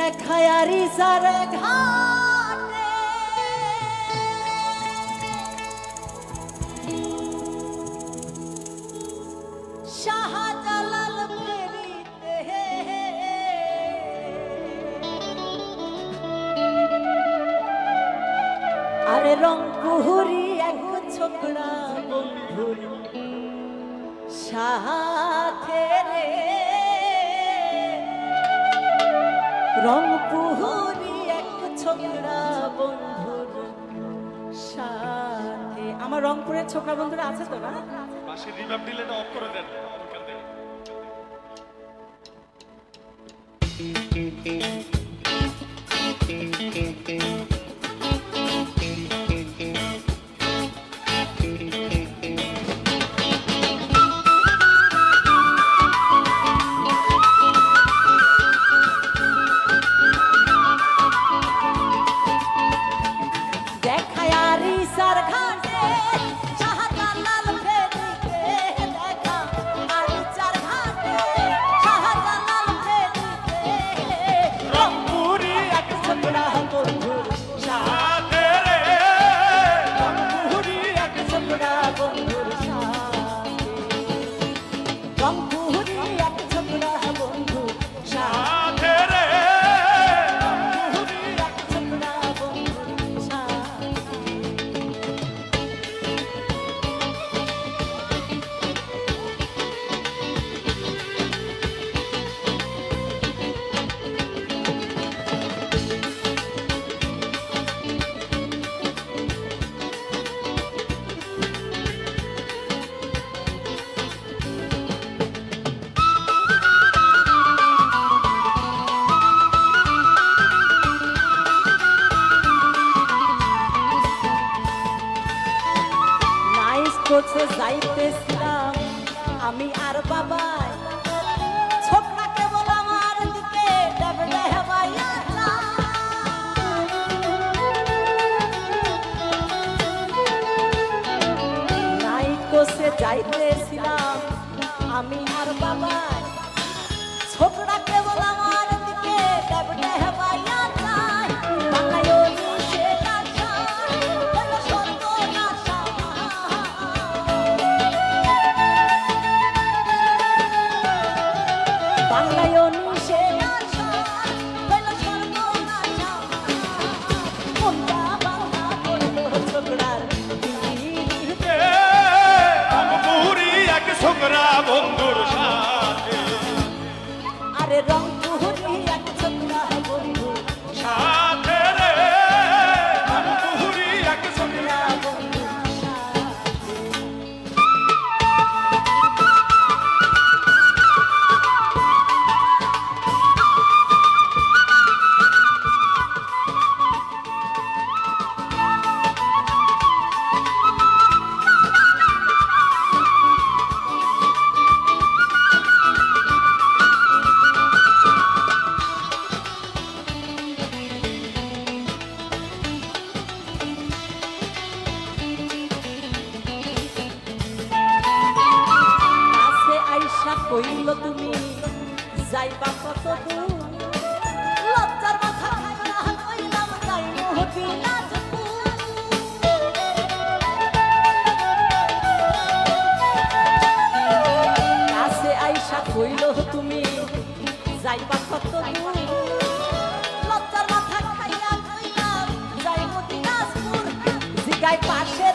দেখায়ারি সার ঘাটে শাহজালাল ফেরিতে আরে রংপুরি এক ছোকরা বন্ধুর সাথে রে রংপুরি এক ছোকরা বন্ধুর সাথে। আমার রংপুরের ছোকরা বন্ধুরা আছে তো না? পাশে রিভার্ব দিলে এটা অফ করে দেন ওখান থেকে। কোচে যাইতেছিলাম আমি আর বাবাই ছোকরা কেবল আমার দিকে নাই কোচে যাইতেছিলাম আমি আর বাবাই ছোকরা কেবল আমার দিকে বন্ধুর সাথে আরে রংপুরি এক ছোকরা বন্ধুর সাথে রে রংপুরি এক ছোকরা বন্ধুর কইল তুমি যাইবা কত দূর লজ্জার মাথা খাইলা কইলাম যাই মহদিনা কাছে আইসা কইল তুমি যাইবা কত দূর লজ্জার মাথা খাইয়া কইলাম যাই মদিনাজপুর জিগাই পাশে